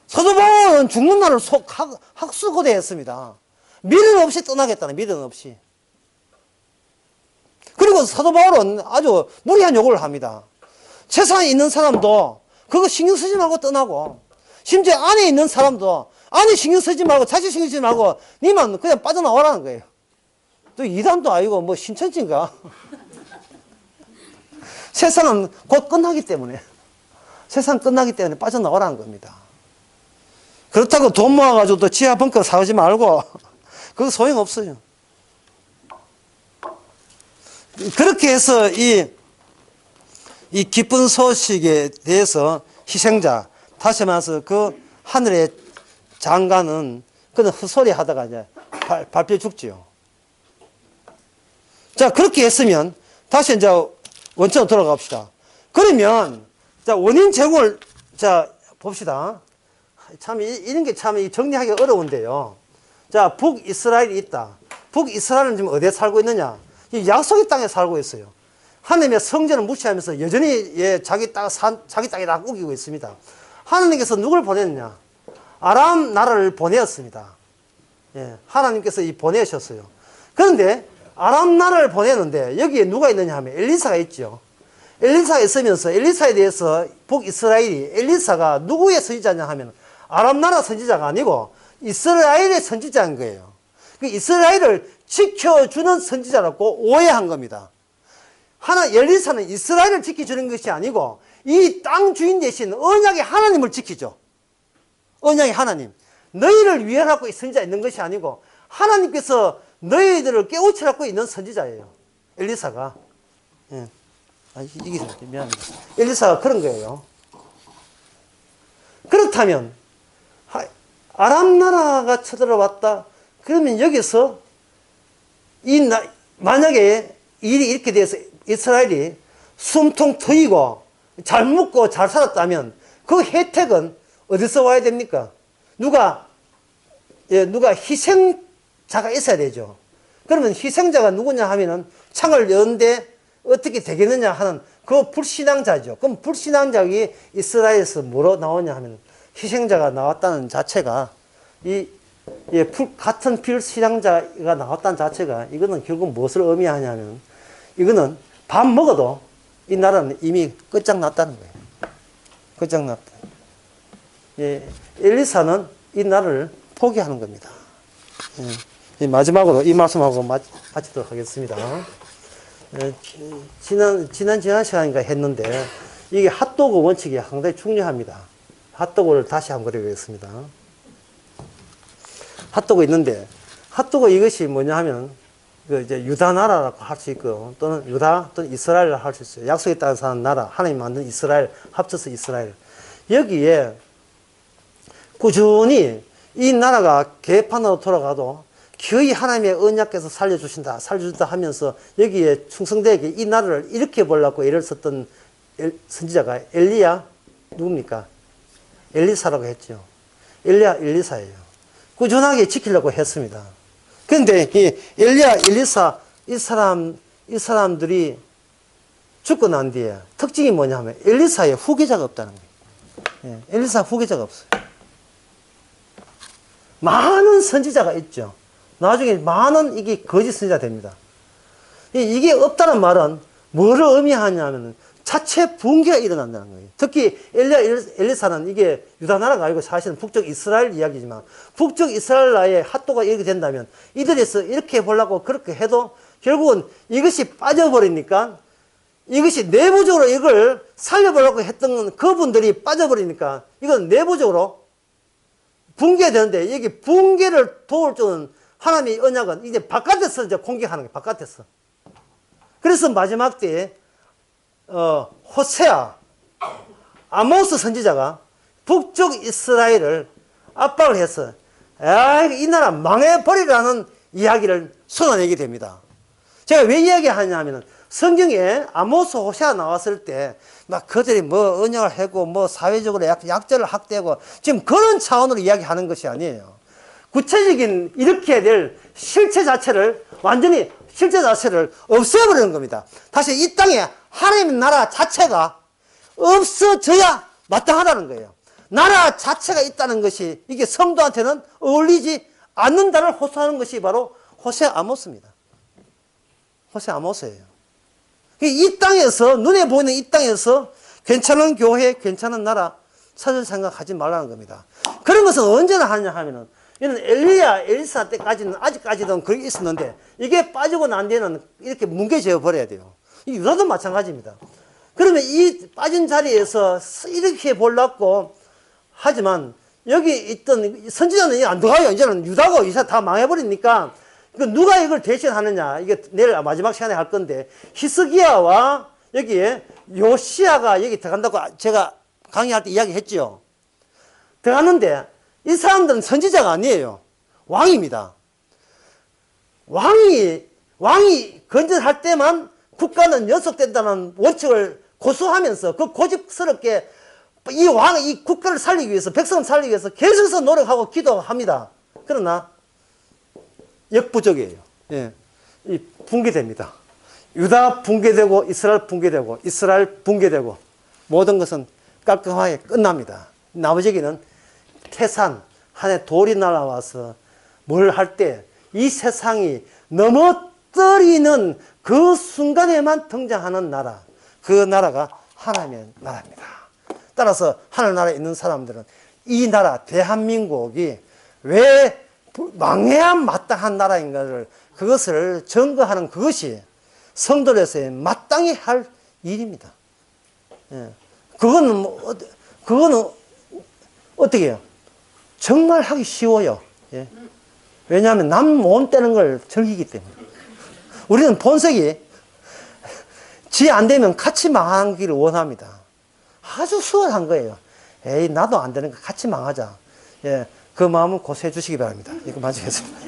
사도 바울은 죽는 날을 학수고대했습니다. 미련 없이 떠나겠다는, 미련 없이. 그리고 사도 바울은 아주 무리한 요구를 합니다. 세상에 있는 사람도 그거 신경 쓰지 말고 떠나고, 심지어 안에 있는 사람도 안에 신경 쓰지 말고, 자식 신경 쓰지 말고, 니만 그냥 빠져나오라는 거예요. 또 이단도 아니고, 뭐, 신천지인가? 세상은 곧 끝나기 때문에. 세상 끝나기 때문에 빠져나오라는 겁니다. 그렇다고 돈 모아가지고 또 지하 벙커 사오지 말고, 그거 소용없어요. 그렇게 해서 이 기쁜 소식에 대해서 희생자, 다시 말해서 그 하늘의 장관은 그는 헛소리 하다가 이제 밟혀 죽지요. 자, 그렇게 했으면 다시 이제 원천으로 돌아갑시다. 그러면, 자, 원인 제공을, 자, 봅시다. 참, 이런 게 참 정리하기 어려운데요. 자, 북이스라엘이 있다. 북이스라엘은 지금 어디에 살고 있느냐? 이 약속의 땅에 살고 있어요. 하나님의 성전을 무시하면서 여전히 예, 자기 땅에다 우기고 있습니다. 하나님께서 누굴 보냈느냐? 아람 나라를 보내었습니다. 예, 하나님께서 보내셨어요. 그런데 아람 나라를 보내는데 여기에 누가 있느냐 하면 엘리사가 있죠. 엘리사가 있으면서 엘리사에 대해서 북이스라엘이 엘리사가 누구의 선지자냐 하면 아람 나라 선지자가 아니고 이스라엘의 선지자인 거예요. 그 이스라엘을 지켜주는 선지자라고 오해한 겁니다. 엘리사는 이스라엘을 지켜주는 것이 아니고 이 땅 주인 대신 언약의 하나님을 지키죠. 언약의 하나님. 너희를 위하라고 이 선지자 있는 것이 아니고 하나님께서 너희들을 깨우치라고 있는 선지자예요. 엘리사가. 예. 이게 미안합니다. 엘리사가 그런 거예요. 그렇다면 아람 나라가 쳐들어왔다. 그러면 여기서 만약에 일이 이렇게 돼서 이스라엘이 숨통 트이고 잘 먹고 잘 살았다면 그 혜택은 어디서 와야 됩니까? 누가 희생자가 있어야 되죠. 그러면 희생자가 누구냐 하면은 창을 여는데 어떻게 되겠느냐 하는 그 불신앙자죠. 그럼 불신앙자가 이스라엘에서 뭐로 나오냐 하면 희생자가 나왔다는 자체가 같은 불신앙자가 나왔다는 자체가 이거는 결국 무엇을 의미하냐면 이거는 밥 먹어도 이 나라는 이미 끝장났다는 거예요. 끝장났다. 예, 엘리사는 이 나라를 포기하는 겁니다. 예, 마지막으로 이 말씀하고 마치도록 하겠습니다. 예, 지난 시간인가 했는데 이게 핫도그 원칙이 상당히 중요합니다. 핫도그를 다시 한번 그려보겠습니다. 핫도그 있는데 핫도그 이것이 뭐냐 하면 이제 유다 나라라고 할 수 있고 또는 유다 또는 이스라엘을 할 수 있어요. 약속에 따라 사는 나라, 하나님 만든 이스라엘, 합쳐서 이스라엘. 여기에 꾸준히 이 나라가 개판으로 돌아가도 거의 하나님의 언약께서 살려주신다 하면서 여기에 충성되게 이 나라를 일으켜 보려고 애를 썼던 선지자가 엘리야 누굽니까? 엘리사라고 했죠. 엘리사예요. 꾸준하게 지키려고 했습니다. 그런데 이 엘리야, 엘리사 이 사람들이 죽고 난 뒤에 특징이 뭐냐면 엘리사의 후계자가 없다는 거예요. 예, 엘리사 후계자가 없어요. 많은 선지자가 있죠. 나중에 많은 이게 거짓 선지자 됩니다. 이게 없다는 말은 뭐를 의미하냐면 자체 붕괴가 일어난다는 거예요. 특히 엘리사는 이게 유다 나라가 아니고 사실은 북쪽 이스라엘 이야기지만 북쪽 이스라엘 나라의 핫도가 이렇게 된다면 이들에서 이렇게 보려고 그렇게 해도 결국은 이것이 빠져버리니까 이것이 내부적으로 이걸 살려보려고 했던 그분들이 빠져버리니까 이건 내부적으로 붕괴되는데 여기 붕괴를 도울 줄은 하나님의 언약은 이제 바깥에서 이제 공격하는 거예요. 바깥에서. 그래서 마지막 때에 호세아, 아모스 선지자가 북쪽 이스라엘을 압박을 해서 이 나라 망해버리라는 이야기를 쏟아내게 됩니다. 제가 왜 이야기하냐면은 성경에 아모스 호세아 나왔을 때 막 그들이 뭐 언약을 하고 뭐 사회적으로 약절을 학대하고 지금 그런 차원으로 이야기하는 것이 아니에요. 구체적인 이렇게 될 실체 자체를 완전히 실제 자체를 없애버리는 겁니다. 다시 이 땅에 하나님의 나라 자체가 없어져야 마땅하다는 거예요. 나라 자체가 있다는 것이 이게 성도한테는 어울리지 않는다를 호소하는 것이 바로 호세 아모스입니다. 호세 아모스예요. 이 땅에서, 눈에 보이는 이 땅에서 괜찮은 교회, 괜찮은 나라 찾을 생각하지 말라는 겁니다. 그런 것은 언제나 하냐 하면은, 이는 엘리야, 엘리사 때까지는, 아직까지는 그게 있었는데, 이게 빠지고 난 뒤에는 이렇게 뭉개져 버려야 돼요. 유다도 마찬가지입니다. 그러면 이 빠진 자리에서 이렇게 보려고 하지만, 여기 있던 선지자는 안 들어가요. 이제는 유다가 이사 다 망해버리니까, 누가 이걸 대신하느냐. 이게 내일 마지막 시간에 할 건데, 히스기야와 여기에 요시야가 여기 들어간다고 제가 강의할 때 이야기했죠. 들어갔는데, 이 사람들은 선지자가 아니에요. 왕입니다. 왕이 건전할 때만 국가는 연속된다는 원칙을 고수하면서 그 고집스럽게 이 국가를 살리기 위해서, 백성을 살리기 위해서 계속해서 노력하고 기도합니다. 그러나 역부족이에요. 예. 이 붕괴됩니다. 유다 붕괴되고 이스라엘 붕괴되고 이스라엘 붕괴되고 모든 것은 깔끔하게 끝납니다. 나머지는 태산, 하늘에 돌이 날아와서 뭘 할 때 이 세상이 넘어뜨리는 그 순간에만 등장하는 나라, 그 나라가 하나님의 나라입니다. 따라서 하늘나라에 있는 사람들은 이 나라 대한민국이 왜 망해야 마땅한 나라인가를, 그것을 증거하는 그것이 성도로서의 마땅히 할 일입니다. 예. 그거는 어떻게 해요? 정말 하기 쉬워요. 예. 왜냐하면 남 몸 떼는 걸 즐기기 때문에. 우리는 본색이 지 안 되면 같이 망하기를 원합니다. 아주 수월한 거예요. 에이, 나도 안 되는 거 같이 망하자. 예. 그 마음은 고수해 주시기 바랍니다. 이거 마치겠습니다.